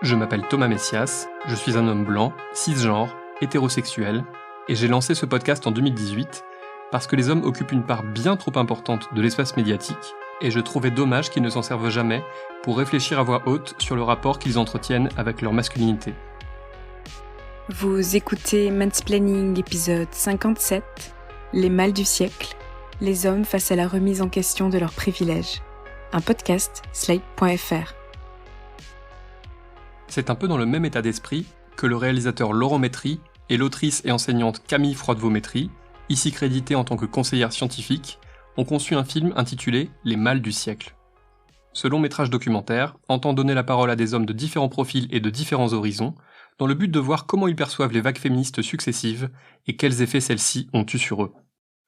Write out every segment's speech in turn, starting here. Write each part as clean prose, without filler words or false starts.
Je m'appelle Thomas Messias, je suis un homme blanc, cisgenre, hétérosexuel, et j'ai lancé ce podcast en 2018 parce que les hommes occupent une part bien trop importante de l'espace médiatique, et je trouvais dommage qu'ils ne s'en servent jamais pour réfléchir à voix haute sur le rapport qu'ils entretiennent avec leur masculinité. Vous écoutez Mansplaining épisode 57, Les mâles du siècle, les hommes face à la remise en question de leurs privilèges. Un podcast, Slate.fr. C'est un peu dans le même état d'esprit que le réalisateur Laurent Métry et l'autrice et enseignante Camille Froidevaux-Métry, ici créditée en tant que conseillère scientifique, ont conçu un film intitulé « Les mâles du siècle ». Ce long-métrage documentaire entend donner la parole à des hommes de différents profils et de différents horizons, dans le but de voir comment ils perçoivent les vagues féministes successives et quels effets celles-ci ont eu sur eux.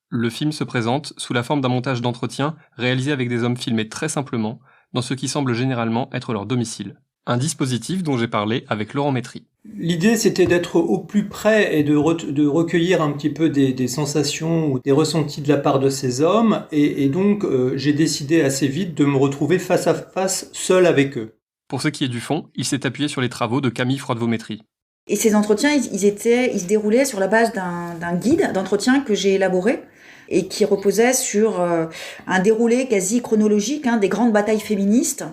Le film se présente sous la forme d'un montage d'entretien réalisé avec des hommes filmés très simplement, dans ce qui semble généralement être leur domicile. Un dispositif dont j'ai parlé avec Laurent Métry. L'idée, c'était d'être au plus près et de recueillir un petit peu des sensations ou des ressentis de la part de ces hommes. Et donc, j'ai décidé assez vite de me retrouver face à face, seul avec eux. Pour ce qui est du fond, il s'est appuyé sur les travaux de Camille Froidevaux-Métry. Et ces entretiens, ils se déroulaient sur la base d'un guide d'entretien que j'ai élaboré et qui reposait sur un déroulé quasi chronologique des grandes batailles féministes,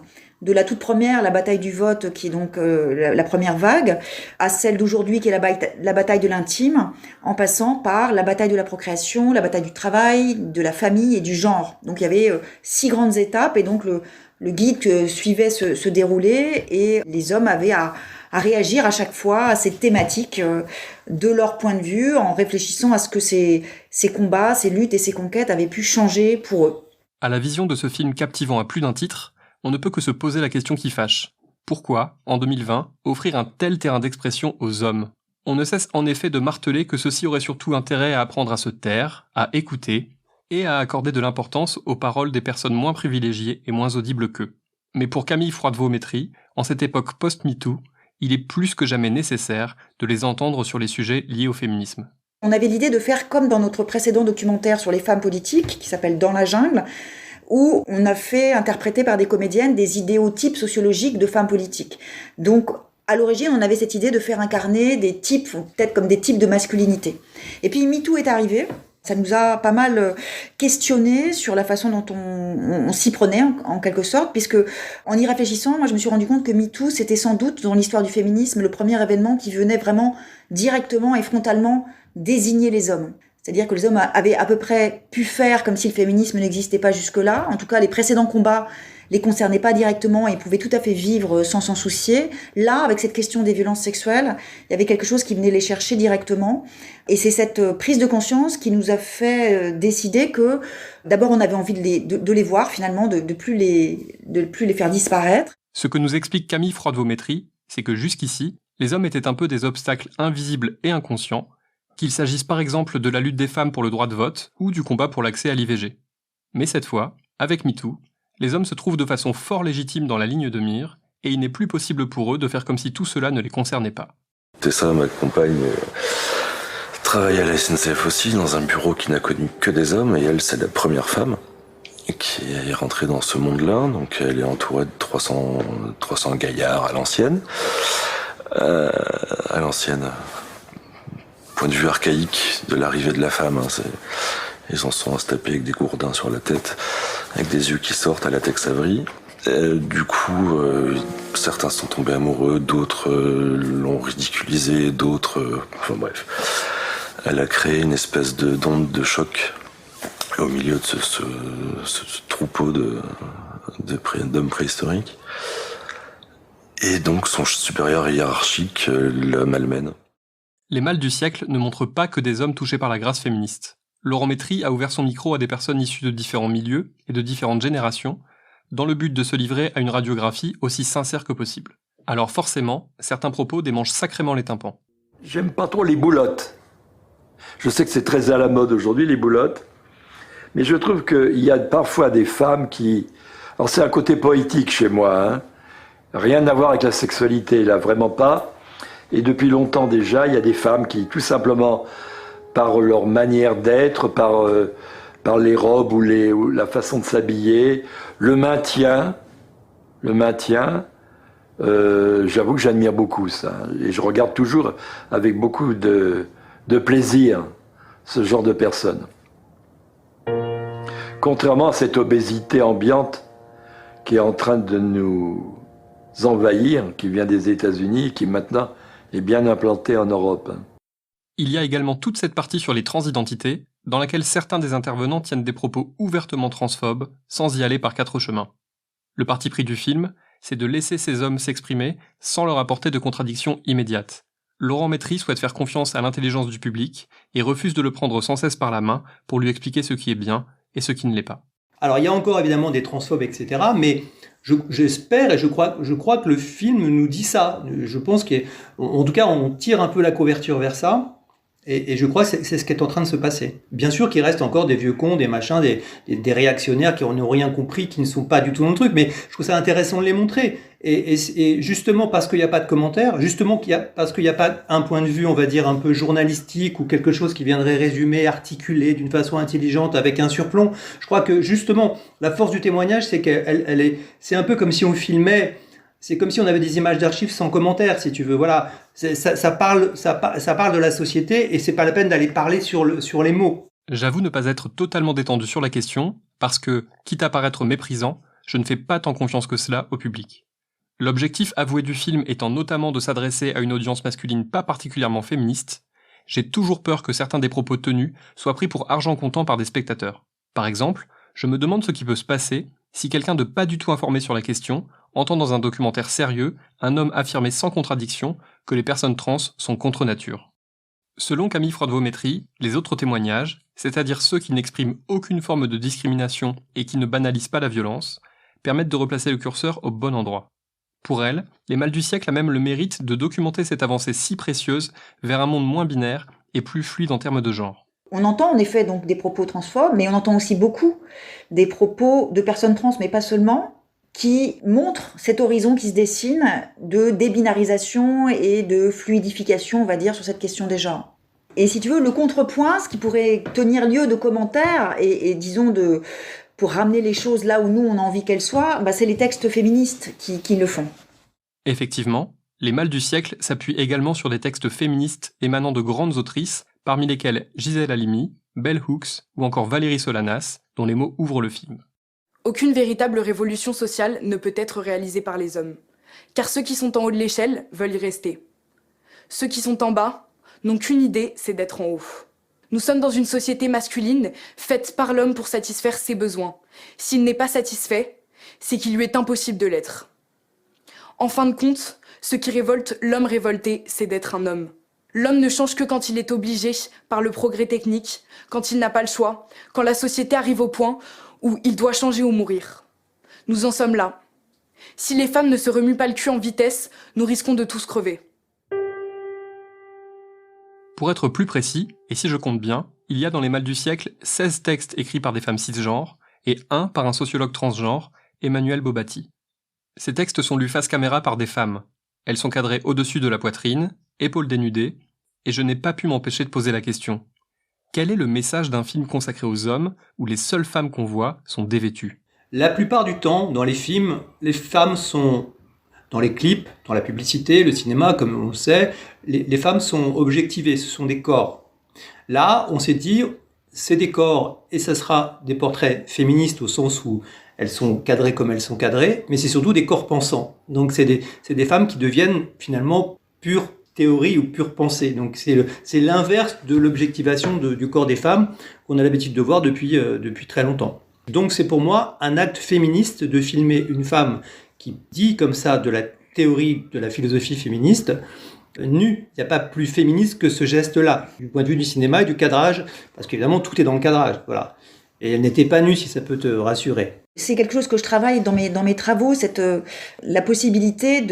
de la toute première, la bataille du vote, qui est donc la première vague, à celle d'aujourd'hui, qui est la bataille de l'intime, en passant par la bataille de la procréation, la bataille du travail, de la famille et du genre. Donc il y avait 6 grandes étapes, et donc le guide suivait ce déroulé, et les hommes avaient à réagir à chaque fois à cette thématique de leur point de vue, en réfléchissant à ce que ces combats, ces luttes et ces conquêtes avaient pu changer pour eux. À la vision de ce film captivant à plus d'un titre, on ne peut que se poser la question qui fâche. Pourquoi, en 2020, offrir un tel terrain d'expression aux hommes ? On ne cesse en effet de marteler que ceux-ci auraient surtout intérêt à apprendre à se taire, à écouter, et à accorder de l'importance aux paroles des personnes moins privilégiées et moins audibles qu'eux. Mais pour Camille Froidevaux-Métry, en cette époque post-MeToo, il est plus que jamais nécessaire de les entendre sur les sujets liés au féminisme. On avait l'idée de faire comme dans notre précédent documentaire sur les femmes politiques, qui s'appelle « Dans la jungle », où on a fait interpréter par des comédiennes des idéotypes sociologiques de femmes politiques. Donc, à l'origine, on avait cette idée de faire incarner des types, peut-être comme des types de masculinité. Et puis MeToo est arrivé. Ça nous a pas mal questionné sur la façon dont on s'y prenait, en quelque sorte, puisque en y réfléchissant, moi je me suis rendu compte que MeToo, c'était sans doute, dans l'histoire du féminisme, le premier événement qui venait vraiment directement et frontalement désigner les hommes. C'est-à-dire que les hommes avaient à peu près pu faire comme si le féminisme n'existait pas jusque-là. En tout cas, les précédents combats les concernaient pas directement et ils pouvaient tout à fait vivre sans s'en soucier. Là, avec cette question des violences sexuelles, il y avait quelque chose qui venait les chercher directement. Et c'est cette prise de conscience qui nous a fait décider que, d'abord, on avait envie de les voir, finalement, de plus les faire disparaître. Ce que nous explique Camille Froidevaux-Métry, c'est que jusqu'ici, les hommes étaient un peu des obstacles invisibles et inconscients, qu'il s'agisse par exemple de la lutte des femmes pour le droit de vote ou du combat pour l'accès à l'IVG. Mais cette fois, avec MeToo, les hommes se trouvent de façon fort légitime dans la ligne de mire, et il n'est plus possible pour eux de faire comme si tout cela ne les concernait pas. Tessa, ma compagne, travaille à la SNCF aussi, dans un bureau qui n'a connu que des hommes, et elle, c'est la première femme qui est rentrée dans ce monde-là, donc elle est entourée de 300 gaillards à l'ancienne. Point de vue archaïque de l'arrivée de la femme, ils en sont à se taper avec des gourdins sur la tête, avec des yeux qui sortent à la Tex Avery. Du coup, certains sont tombés amoureux, d'autres l'ont ridiculisé, enfin bref. Elle a créé une espèce d'onde de choc au milieu de ce troupeau d'hommes préhistoriques. Et donc son supérieur hiérarchique la malmène. Les mâles du siècle ne montrent pas que des hommes touchés par la grâce féministe. Laurent Métry a ouvert son micro à des personnes issues de différents milieux et de différentes générations, dans le but de se livrer à une radiographie aussi sincère que possible. Alors forcément, certains propos démangent sacrément les tympans. J'aime pas trop les boulottes. Je sais que c'est très à la mode aujourd'hui, les boulottes, mais je trouve qu'il y a parfois des femmes qui... Alors c'est un côté poétique chez moi, rien à voir avec la sexualité, là, vraiment pas. Et depuis longtemps déjà, il y a des femmes qui, tout simplement, par leur manière d'être, par les robes ou la façon de s'habiller, le maintien J'avoue que j'admire beaucoup ça. Et je regarde toujours avec beaucoup de plaisir ce genre de personnes. Contrairement à cette obésité ambiante qui est en train de nous envahir, qui vient des États-Unis, qui maintenant est bien implantée en Europe. Il y a également toute cette partie sur les transidentités, dans laquelle certains des intervenants tiennent des propos ouvertement transphobes, sans y aller par quatre chemins. Le parti pris du film, c'est de laisser ces hommes s'exprimer sans leur apporter de contradictions immédiates. Laurent Métry souhaite faire confiance à l'intelligence du public et refuse de le prendre sans cesse par la main pour lui expliquer ce qui est bien et ce qui ne l'est pas. Alors il y a encore évidemment des transphobes, etc., mais j'espère et je crois que le film nous dit ça. Je pense qu'en tout cas on tire un peu la couverture vers ça. Et je crois que c'est ce qui est en train de se passer. Bien sûr qu'il reste encore des vieux cons, des machins, des réactionnaires qui n'ont rien compris, qui ne sont pas du tout dans le truc, mais je trouve ça intéressant de les montrer. Et justement parce qu'il n'y a pas de commentaires, parce qu'il n'y a pas un point de vue, on va dire, un peu journalistique ou quelque chose qui viendrait résumer, articuler d'une façon intelligente avec un surplomb, je crois que justement la force du témoignage, c'est c'est un peu comme si on filmait. C'est comme si on avait des images d'archives sans commentaire, si tu veux. Voilà, ça parle de la société et c'est pas la peine d'aller parler sur les mots. J'avoue ne pas être totalement détendu sur la question parce que, quitte à paraître méprisant, je ne fais pas tant confiance que cela au public. L'objectif avoué du film étant notamment de s'adresser à une audience masculine pas particulièrement féministe, j'ai toujours peur que certains des propos tenus soient pris pour argent comptant par des spectateurs. Par exemple, je me demande ce qui peut se passer si quelqu'un de pas du tout informé sur la question entend dans un documentaire sérieux un homme affirmer sans contradiction que les personnes trans sont contre nature. Selon Camille Froidevaux-Métry, les autres témoignages, c'est-à-dire ceux qui n'expriment aucune forme de discrimination et qui ne banalisent pas la violence, permettent de replacer le curseur au bon endroit. Pour elle, Les Mâles du siècle a même le mérite de documenter cette avancée si précieuse vers un monde moins binaire et plus fluide en termes de genre. On entend en effet donc des propos transphobes, mais on entend aussi beaucoup des propos de personnes trans, mais pas seulement, qui montrent cet horizon qui se dessine de débinarisation et de fluidification, on va dire, sur cette question des genres. Et si tu veux, le contrepoint, ce qui pourrait tenir lieu de commentaires et disons pour ramener les choses là où nous on a envie qu'elles soient, c'est les textes féministes qui le font. Effectivement, Les Mâles du siècle s'appuient également sur des textes féministes émanant de grandes autrices, parmi lesquelles Gisèle Halimi, Bell Hooks ou encore Valérie Solanas, dont les mots ouvrent le film. Aucune véritable révolution sociale ne peut être réalisée par les hommes, car ceux qui sont en haut de l'échelle veulent y rester. Ceux qui sont en bas n'ont qu'une idée, c'est d'être en haut. Nous sommes dans une société masculine, faite par l'homme pour satisfaire ses besoins. S'il n'est pas satisfait, c'est qu'il lui est impossible de l'être. En fin de compte, ce qui révolte l'homme révolté, c'est d'être un homme. L'homme ne change que quand il est obligé par le progrès technique, quand il n'a pas le choix, quand la société arrive au point où il doit changer ou mourir. Nous en sommes là. Si les femmes ne se remuent pas le cul en vitesse, nous risquons de tous crever. Pour être plus précis, et si je compte bien, il y a dans Les Mâles du siècle 16 textes écrits par des femmes cisgenres et un par un sociologue transgenre, Emmanuel Bobatti. Ces textes sont lus face caméra par des femmes. Elles sont cadrées au-dessus de la poitrine, épaules dénudées, et je n'ai pas pu m'empêcher de poser la question. Quel est le message d'un film consacré aux hommes où les seules femmes qu'on voit sont dévêtues ? La plupart du temps, dans les films, les femmes sont, dans les clips, dans la publicité, le cinéma, comme on le sait, les femmes sont objectivées, ce sont des corps. Là, on s'est dit, c'est des corps, et ça sera des portraits féministes au sens où elles sont cadrées comme elles sont cadrées, mais c'est surtout des corps pensants. Donc c'est des femmes qui deviennent finalement pure théorie ou pure pensée. Donc c'est l'inverse de l'objectivation du corps des femmes qu'on a l'habitude de voir depuis très longtemps. Donc c'est pour moi un acte féministe de filmer une femme qui dit comme ça de la théorie de la philosophie féministe nue. Il n'y a pas plus féministe que ce geste-là, du point de vue du cinéma et du cadrage, parce qu'évidemment tout est dans le cadrage. Voilà. Et elle n'était pas nue, si ça peut te rassurer. C'est quelque chose que je travaille dans mes travaux, la possibilité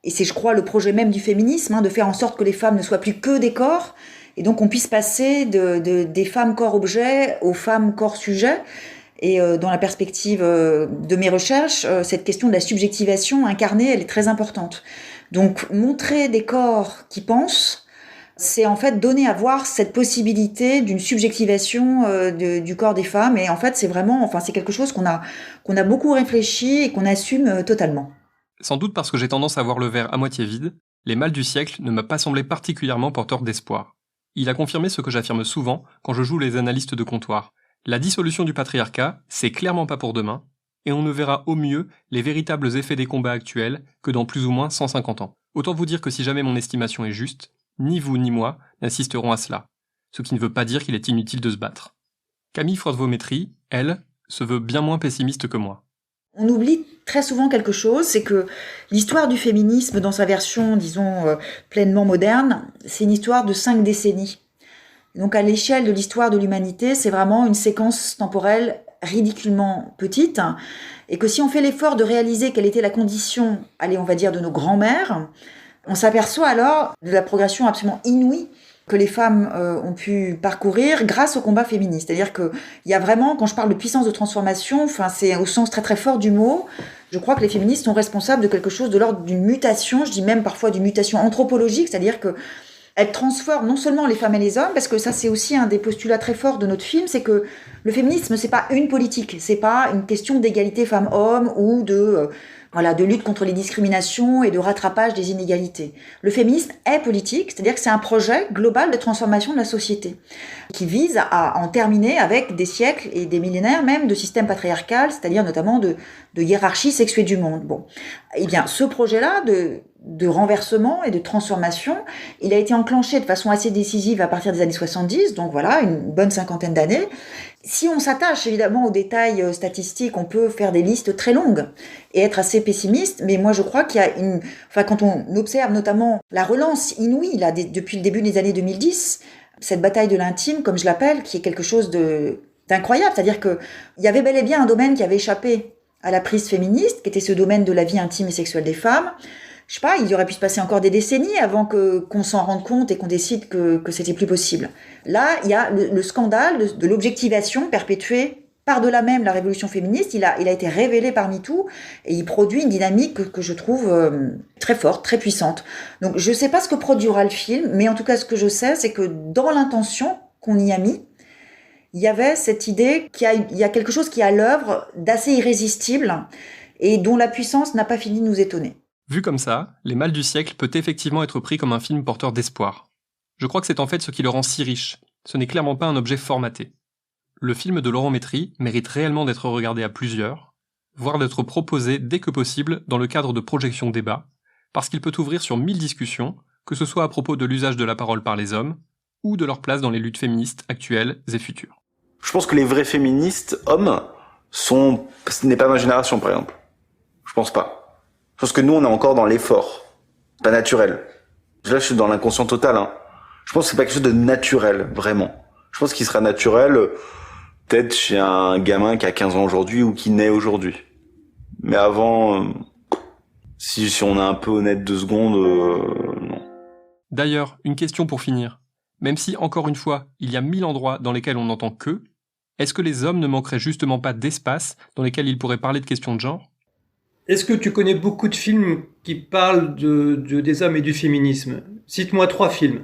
et c'est je crois le projet même du féminisme, de faire en sorte que les femmes ne soient plus que des corps, et donc on puisse passer des femmes corps-objets aux femmes corps-sujets. Et dans la perspective de mes recherches, cette question de la subjectivation incarnée, elle est très importante. Donc montrer des corps qui pensent, c'est en fait donner à voir cette possibilité d'une subjectivation du corps des femmes. Et en fait, c'est quelque chose qu'on a beaucoup réfléchi et qu'on assume totalement. Sans doute parce que j'ai tendance à voir le verre à moitié vide, Les Mâles du siècle ne m'a pas semblé particulièrement porteur d'espoir. Il a confirmé ce que j'affirme souvent quand je joue les analystes de comptoir. La dissolution du patriarcat, c'est clairement pas pour demain, et on ne verra au mieux les véritables effets des combats actuels que dans plus ou moins 150 ans. Autant vous dire que si jamais mon estimation est juste, ni vous ni moi n'assisterons à cela, ce qui ne veut pas dire qu'il est inutile de se battre. Camille Froidevaux-Métry, elle, se veut bien moins pessimiste que moi. On oublie très souvent quelque chose, c'est que l'histoire du féminisme dans sa version, disons, pleinement moderne, c'est une histoire de 5 décennies. Donc à l'échelle de l'histoire de l'humanité, c'est vraiment une séquence temporelle ridiculement petite, et que si on fait l'effort de réaliser quelle était la condition, allez, on va dire, de nos grands-mères, on s'aperçoit alors de la progression absolument inouïe que les femmes ont pu parcourir grâce au combat féministe. C'est-à-dire qu'il y a vraiment, quand je parle de puissance de transformation, c'est au sens très très fort du mot, je crois que les féministes sont responsables de quelque chose de l'ordre d'une mutation, je dis même parfois d'une mutation anthropologique, c'est-à-dire qu'elles transforment non seulement les femmes et les hommes, parce que ça c'est aussi un des postulats très forts de notre film, c'est que le féminisme c'est pas une politique, c'est pas une question d'égalité femmes-hommes ou de lutte contre les discriminations et de rattrapage des inégalités. Le féminisme est politique, c'est-à-dire que c'est un projet global de transformation de la société qui vise à en terminer avec des siècles et des millénaires même de système patriarcal, c'est-à-dire notamment de hiérarchie sexuée du monde. Bon, eh bien, ce projet-là de renversement et de transformation, il a été enclenché de façon assez décisive à partir des années 70, donc voilà, une bonne 50aine d'années. Si on s'attache évidemment aux détails statistiques, on peut faire des listes très longues et être assez pessimiste, mais moi je crois qu'il y a quand on observe notamment la relance inouïe là, depuis le début des années 2010, cette bataille de l'intime, comme je l'appelle, qui est quelque chose d'incroyable, c'est-à-dire qu'il y avait bel et bien un domaine qui avait échappé à la prise féministe, qui était ce domaine de la vie intime et sexuelle des femmes. Je sais pas, il aurait pu se passer encore des décennies avant qu'on s'en rende compte et qu'on décide que c'était plus possible. Là, il y a le scandale de l'objectivation perpétuée par-delà même la révolution féministe. Il a été révélé par MeToo et il produit une dynamique que je trouve très forte, très puissante. Donc je sais pas ce que produira le film, mais en tout cas ce que je sais, c'est que dans l'intention qu'on y a mis, il y avait cette idée qu'il y a quelque chose qui est à l'œuvre d'assez irrésistible et dont la puissance n'a pas fini de nous étonner. Vu comme ça, Les Mâles du siècle peut effectivement être pris comme un film porteur d'espoir. Je crois que c'est en fait ce qui le rend si riche. Ce n'est clairement pas un objet formaté. Le film de Laurent Métry mérite réellement d'être regardé à plusieurs, voire d'être proposé dès que possible dans le cadre de projections débats, parce qu'il peut ouvrir sur 1000 discussions, que ce soit à propos de l'usage de la parole par les hommes, ou de leur place dans les luttes féministes actuelles et futures. Je pense que les vrais féministes, hommes, ce n'est pas ma génération par exemple. Je pense pas. Je pense que nous, on est encore dans l'effort, pas naturel. Là, je suis dans l'inconscient total. Je pense que c'est pas quelque chose de naturel, vraiment. Je pense qu'il sera naturel, peut-être chez un gamin qui a 15 ans aujourd'hui ou qui naît aujourd'hui. Mais avant, si on est un peu honnête 2 secondes, non. D'ailleurs, une question pour finir. Même si, encore une fois, il y a 1000 endroits dans lesquels on n'entend que, est-ce que les hommes ne manqueraient justement pas d'espace dans lesquels ils pourraient parler de questions de genre ? Est-ce que tu connais beaucoup de films qui parlent des hommes et du féminisme ? Cite-moi 3 films.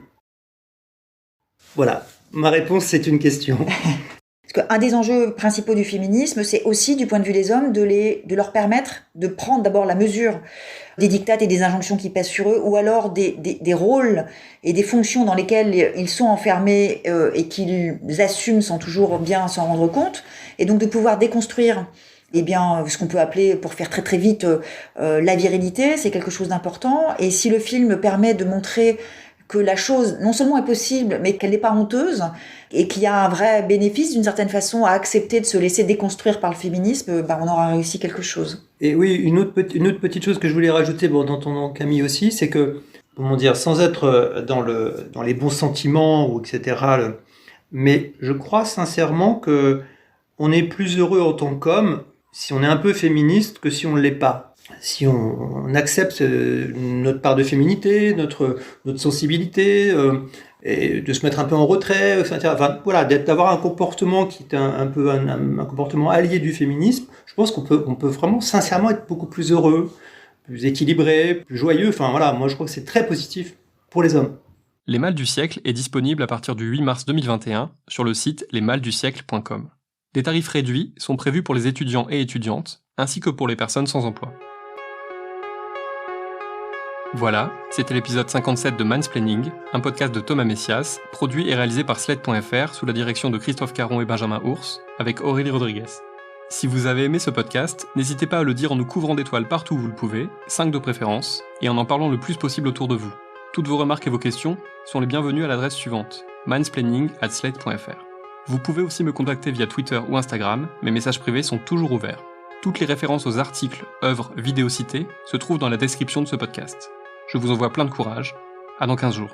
Voilà, ma réponse c'est une question. Parce qu'un des enjeux principaux du féminisme, c'est aussi, du point de vue des hommes, de leur permettre de prendre d'abord la mesure des dictats et des injonctions qui pèsent sur eux, ou alors des rôles et des fonctions dans lesquelles ils sont enfermés et qu'ils assument sans toujours bien s'en rendre compte, et donc de pouvoir déconstruire ce qu'on peut appeler, pour faire très très vite, la virilité, c'est quelque chose d'important. Et si le film permet de montrer que la chose, non seulement est possible, mais qu'elle n'est pas honteuse, et qu'il y a un vrai bénéfice, d'une certaine façon, à accepter de se laisser déconstruire par le féminisme, on aura réussi quelque chose. Et oui, une autre petite chose que je voulais rajouter dans ton nom, Camille, aussi, c'est que, sans être dans les bons sentiments, ou etc., mais je crois sincèrement que on est plus heureux en tant qu'homme si on est un peu féministe que si on ne l'est pas. Si on accepte notre part de féminité, notre sensibilité, et de se mettre un peu en retrait, etc. D'avoir un comportement qui est un comportement allié du féminisme, je pense qu'on peut vraiment sincèrement être beaucoup plus heureux, plus équilibré, plus joyeux. Moi je crois que c'est très positif pour les hommes. Les Mâles du siècle est disponible à partir du 8 mars 2021 sur le site lesmalesdusiècle.com. Des tarifs réduits sont prévus pour les étudiants et étudiantes, ainsi que pour les personnes sans emploi. Voilà, c'était l'épisode 57 de Mansplaining, un podcast de Thomas Messias, produit et réalisé par Slate.fr sous la direction de Christophe Caron et Benjamin Ours, avec Aurélie Rodriguez. Si vous avez aimé ce podcast, n'hésitez pas à le dire en nous couvrant d'étoiles partout où vous le pouvez, 5 de préférence, et en parlant le plus possible autour de vous. Toutes vos remarques et vos questions sont les bienvenues à l'adresse suivante, mansplaining@slate.fr. Vous pouvez aussi me contacter via Twitter ou Instagram, mes messages privés sont toujours ouverts. Toutes les références aux articles, œuvres, vidéos citées se trouvent dans la description de ce podcast. Je vous envoie plein de courage. À dans 15 jours.